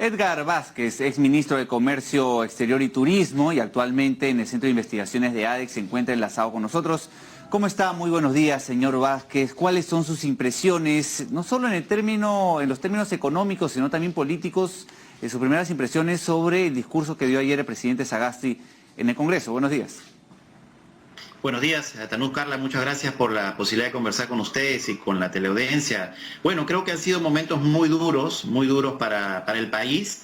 Edgar Vázquez, exministro de Comercio Exterior y Turismo y actualmente en el Centro de Investigaciones de ADEX, se encuentra enlazado con nosotros. ¿Cómo está? Muy buenos días, señor Vázquez. ¿Cuáles son sus impresiones, no solo en los términos económicos, sino también políticos, sus primeras impresiones sobre el discurso que dio ayer el presidente Sagasti en el Congreso? Buenos días. Buenos días, Tanús, Carla, muchas gracias por la posibilidad de conversar con ustedes y con la teleaudiencia. Bueno, creo que han sido momentos muy duros para el país,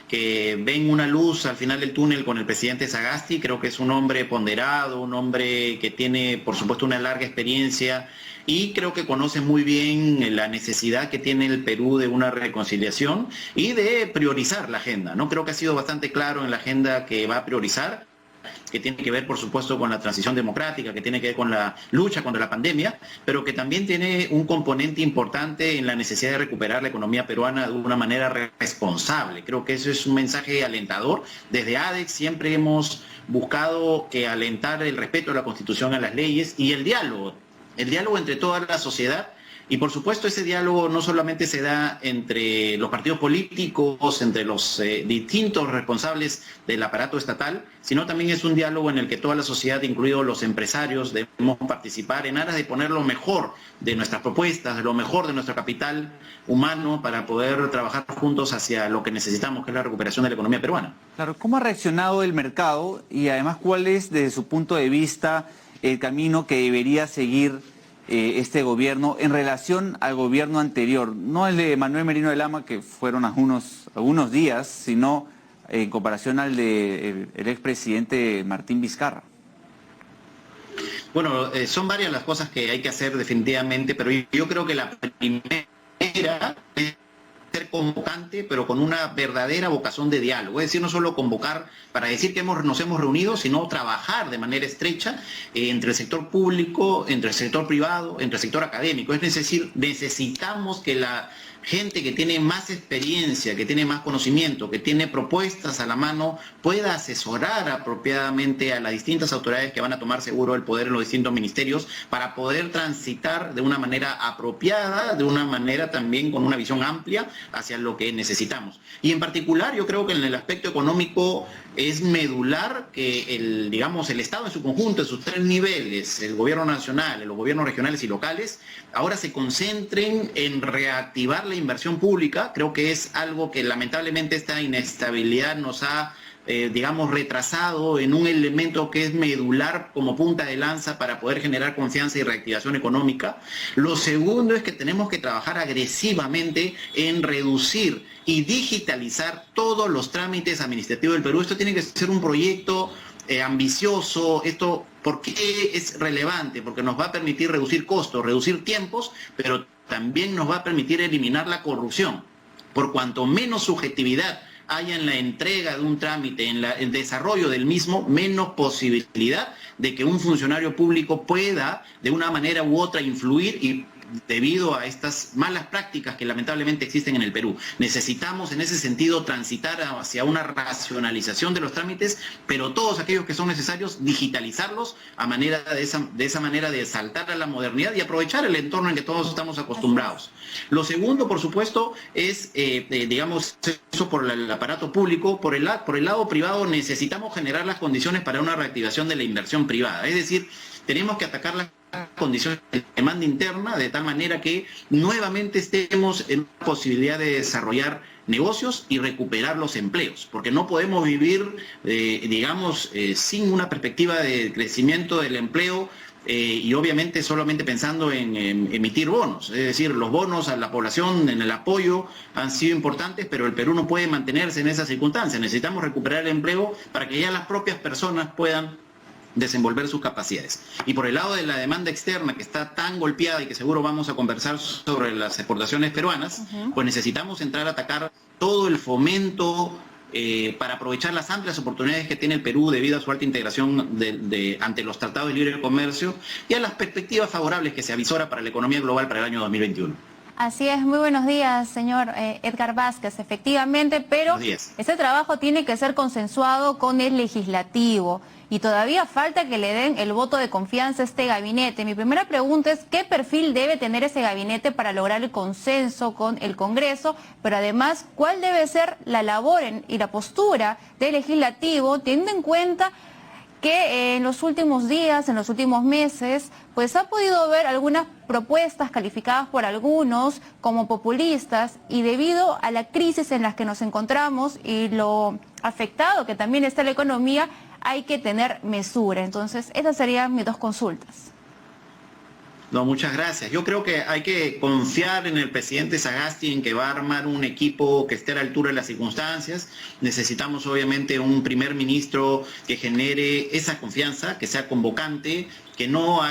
que ven una luz al final del túnel con el presidente Sagasti. Creo que es un hombre ponderado, un hombre que tiene, por supuesto, una larga experiencia y creo que conoce muy bien la necesidad que tiene el Perú de una reconciliación y de priorizar la agenda, ¿no? Creo que ha sido bastante claro en la agenda que va a priorizar, que tiene que ver, por supuesto, con la transición democrática, que tiene que ver con la lucha contra la pandemia, pero que también tiene un componente importante en la necesidad de recuperar la economía peruana de una manera responsable. Creo que eso es un mensaje alentador. Desde ADEX siempre hemos buscado alentar el respeto a la Constitución, a las leyes y el diálogo entre toda la sociedad. Y por supuesto ese diálogo no solamente se da entre los partidos políticos, entre los distintos responsables del aparato estatal, sino también es un diálogo en el que toda la sociedad, incluidos los empresarios, debemos participar en aras de poner lo mejor de nuestras propuestas, lo mejor de nuestro capital humano para poder trabajar juntos hacia lo que necesitamos, que es la recuperación de la economía peruana. Claro, ¿cómo ha reaccionado el mercado y además cuál es, desde su punto de vista, el camino que debería seguir este gobierno en relación al gobierno anterior? No el de Manuel Merino de Lama, que fueron algunos días, sino en comparación al de el expresidente Martín Vizcarra. Bueno, son varias las cosas que hay que hacer definitivamente, pero yo creo que la primera es ser convocante, pero con una verdadera vocación de diálogo. Es decir, no solo convocar para decir que nos hemos reunido, sino trabajar de manera estrecha entre el sector público, entre el sector privado, entre el sector académico. Es decir, necesitamos que la gente que tiene más experiencia, que tiene más conocimiento, que tiene propuestas a la mano, pueda asesorar apropiadamente a las distintas autoridades que van a tomar seguro el poder en los distintos ministerios para poder transitar de una manera apropiada, de una manera también con una visión amplia hacia lo que necesitamos. Y en particular yo creo que en el aspecto económico es medular que el Estado en su conjunto, en sus tres niveles, el gobierno nacional, los gobiernos regionales y locales, ahora se concentren en reactivar la inversión pública. Creo que es algo que lamentablemente esta inestabilidad nos ha retrasado en un elemento que es medular como punta de lanza para poder generar confianza y reactivación económica. Lo segundo es que tenemos que trabajar agresivamente en reducir y digitalizar todos los trámites administrativos del Perú. Esto tiene que ser un proyecto ambicioso. ¿Por qué es relevante? Porque nos va a permitir reducir costos, reducir tiempos, pero también nos va a permitir eliminar la corrupción. Por cuanto menos subjetividad haya en la entrega de un trámite, en el desarrollo del mismo, menos posibilidad de que un funcionario público pueda de una manera u otra influir y debido a estas malas prácticas que lamentablemente existen en el Perú. Necesitamos en ese sentido transitar hacia una racionalización de los trámites, pero todos aquellos que son necesarios, digitalizarlos de esa manera de saltar a la modernidad y aprovechar el entorno en que todos estamos acostumbrados. Lo segundo, por supuesto, es, eso por el aparato público. Por el lado privado necesitamos generar las condiciones para una reactivación de la inversión privada. Es decir, tenemos que atacar las condiciones de demanda interna de tal manera que nuevamente estemos en posibilidad de desarrollar negocios y recuperar los empleos, porque no podemos vivir, sin una perspectiva de crecimiento del empleo y obviamente solamente pensando en emitir bonos. Es decir, los bonos a la población en el apoyo han sido importantes, pero el Perú no puede mantenerse en esas circunstancias. Necesitamos recuperar el empleo para que ya las propias personas puedan desenvolver sus capacidades. Y por el lado de la demanda externa, que está tan golpeada y que seguro vamos a conversar sobre las exportaciones peruanas, pues necesitamos entrar a atacar todo el fomento para aprovechar las amplias oportunidades que tiene el Perú debido a su alta integración ante los tratados de libre comercio y a las perspectivas favorables que se avisora para la economía global para el año 2021. Así es, muy buenos días, señor Edgar Vázquez, efectivamente, pero ese trabajo tiene que ser consensuado con el legislativo y todavía falta que le den el voto de confianza a este gabinete. Mi primera pregunta es, ¿qué perfil debe tener ese gabinete para lograr el consenso con el Congreso? Pero además, ¿cuál debe ser la labor y la postura del legislativo, teniendo en cuenta que en los últimos días, en los últimos meses, pues ha podido ver algunas propuestas calificadas por algunos como populistas, y debido a la crisis en la que nos encontramos y lo afectado que también está la economía, hay que tener mesura? Entonces, esas serían mis dos consultas. No, muchas gracias. Yo creo que hay que confiar en el presidente Sagasti, en que va a armar un equipo que esté a la altura de las circunstancias. Necesitamos obviamente un primer ministro que genere esa confianza, que sea convocante, que no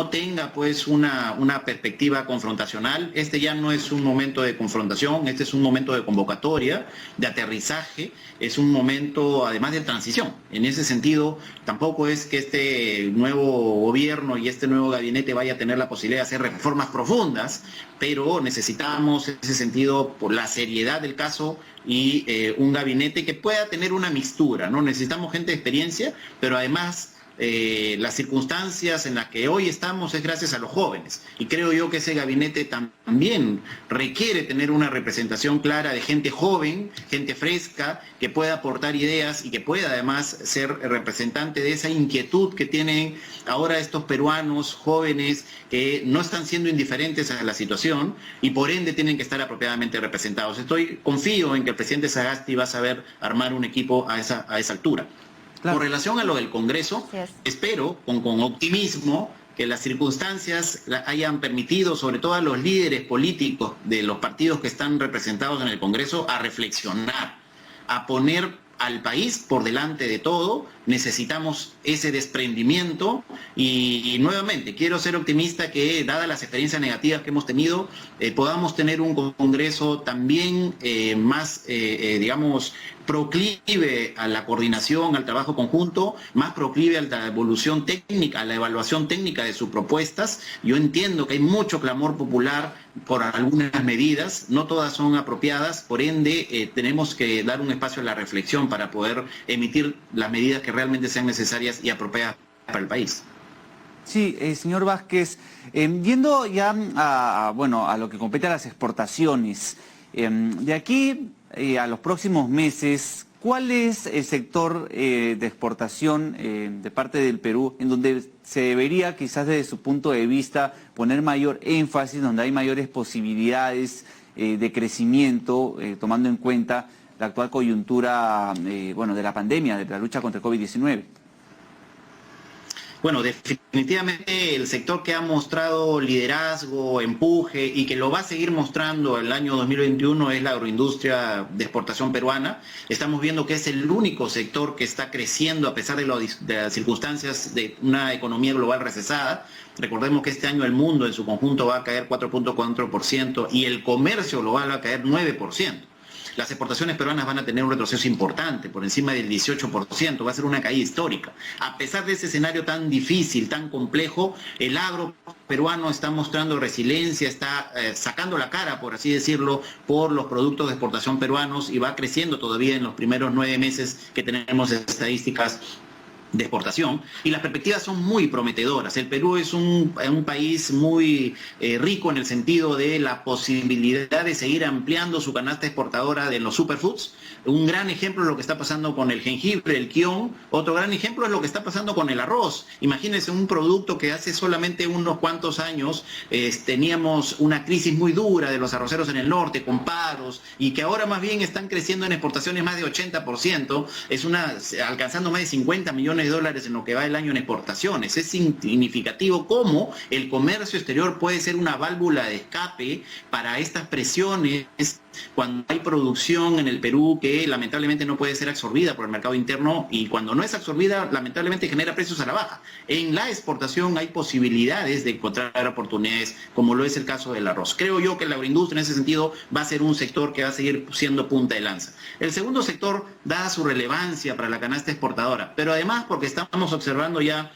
tenga pues una perspectiva confrontacional. Este ya no es un momento de confrontación, este es un momento de convocatoria, de aterrizaje, es un momento además de transición. En ese sentido, tampoco es que este nuevo gobierno y este nuevo gabinete vaya a tener la posibilidad de hacer reformas profundas, pero necesitamos en ese sentido por la seriedad del caso y un gabinete que pueda tener una mixtura, ¿no? Necesitamos gente de experiencia, pero además las circunstancias en las que hoy estamos es gracias a los jóvenes, y creo yo que ese gabinete también requiere tener una representación clara de gente joven, gente fresca, que pueda aportar ideas y que pueda además ser representante de esa inquietud que tienen ahora estos peruanos jóvenes que no están siendo indiferentes a la situación y por ende tienen que estar apropiadamente representados. Confío en que el presidente Sagasti va a saber armar un equipo a esa altura. Claro. Con relación a lo del Congreso, espero con optimismo que las circunstancias hayan permitido, sobre todo a los líderes políticos de los partidos que están representados en el Congreso, a reflexionar, a poner al país por delante de todo. Necesitamos ese desprendimiento y nuevamente quiero ser optimista que, dadas las experiencias negativas que hemos tenido, podamos tener un Congreso también más, digamos, proclive a la coordinación, al trabajo conjunto, más proclive a la evolución técnica, a la evaluación técnica de sus propuestas. Yo entiendo que hay mucho clamor popular por algunas medidas, no todas son apropiadas, por ende tenemos que dar un espacio a la reflexión para poder emitir las medidas que realmente sean necesarias y apropiadas para el país. Sí, señor Vázquez, yendo ya a lo que compete a las exportaciones, de aquí a los próximos meses, ¿cuál es el sector de exportación de parte del Perú en donde se debería, quizás desde su punto de vista, poner mayor énfasis, donde hay mayores posibilidades de crecimiento, tomando en cuenta la actual coyuntura de la pandemia, de la lucha contra el COVID-19? Bueno, definitivamente el sector que ha mostrado liderazgo, empuje y que lo va a seguir mostrando el año 2021 es la agroindustria de exportación peruana. Estamos viendo que es el único sector que está creciendo a pesar de las circunstancias de una economía global recesada. Recordemos que este año el mundo en su conjunto va a caer 4.4% y el comercio global va a caer 9%. Las exportaciones peruanas van a tener un retroceso importante, por encima del 18%, va a ser una caída histórica. A pesar de ese escenario tan difícil, tan complejo, el agro peruano está mostrando resiliencia, está sacando la cara, por así decirlo, por los productos de exportación peruanos y va creciendo todavía en los primeros 9 meses que tenemos estadísticas de exportación, y las perspectivas son muy prometedoras. El Perú es un país muy rico en el sentido de la posibilidad de seguir ampliando su canasta exportadora de los superfoods. Un gran ejemplo es lo que está pasando con el jengibre, el kion. Otro gran ejemplo es lo que está pasando con el arroz. Imagínense un producto que hace solamente unos cuantos años teníamos una crisis muy dura de los arroceros en el norte, con paros, y que ahora más bien están creciendo en exportaciones más de 80%, alcanzando más de 50 millones de dólares en lo que va el año en exportaciones. Es significativo cómo el comercio exterior puede ser una válvula de escape para estas presiones cuando hay producción en el Perú que lamentablemente no puede ser absorbida por el mercado interno, y cuando no es absorbida lamentablemente genera precios a la baja. En la exportación hay posibilidades de encontrar oportunidades, como lo es el caso del arroz. Creo yo que la agroindustria en ese sentido va a ser un sector que va a seguir siendo punta de lanza. El segundo sector da su relevancia para la canasta exportadora, pero además porque estamos observando ya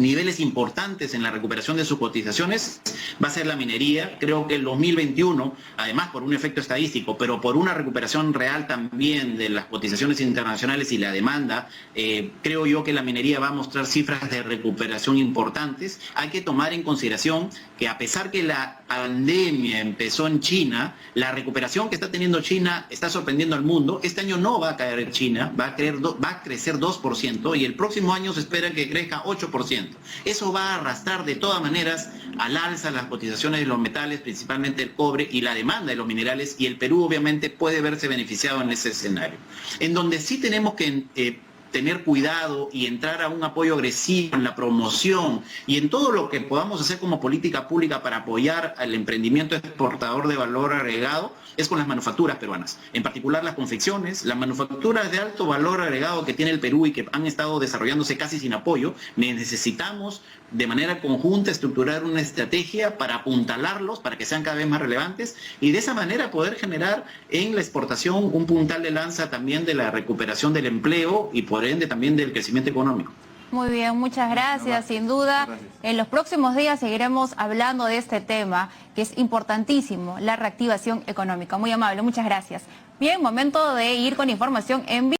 niveles importantes en la recuperación de sus cotizaciones va a ser la minería. Creo que el 2021, además por un efecto estadístico, pero por una recuperación real también de las cotizaciones internacionales y la demanda, creo yo que la minería va a mostrar cifras de recuperación importantes. Hay que tomar en consideración que a pesar que la pandemia empezó en China, la recuperación que está teniendo China está sorprendiendo al mundo. Este año no va a caer en China, va a crecer 2% y el próximo año se espera que crezca 8%. Eso va a arrastrar de todas maneras al alza las cotizaciones de los metales, principalmente el cobre y la demanda de los minerales, y el Perú obviamente puede verse beneficiado en ese escenario. En donde sí tenemos que tener cuidado y entrar a un apoyo agresivo en la promoción y en todo lo que podamos hacer como política pública para apoyar al emprendimiento exportador de valor agregado, es con las manufacturas peruanas, en particular las confecciones, las manufacturas de alto valor agregado que tiene el Perú y que han estado desarrollándose casi sin apoyo. Necesitamos de manera conjunta estructurar una estrategia para apuntalarlos, para que sean cada vez más relevantes y de esa manera poder generar en la exportación un puntal de lanza también de la recuperación del empleo y por ende también del crecimiento económico. Muy bien, muchas gracias. Sin duda, en los próximos días seguiremos hablando de este tema, que es importantísimo, la reactivación económica. Muy amable, muchas gracias. Bien, momento de ir con información en vivo.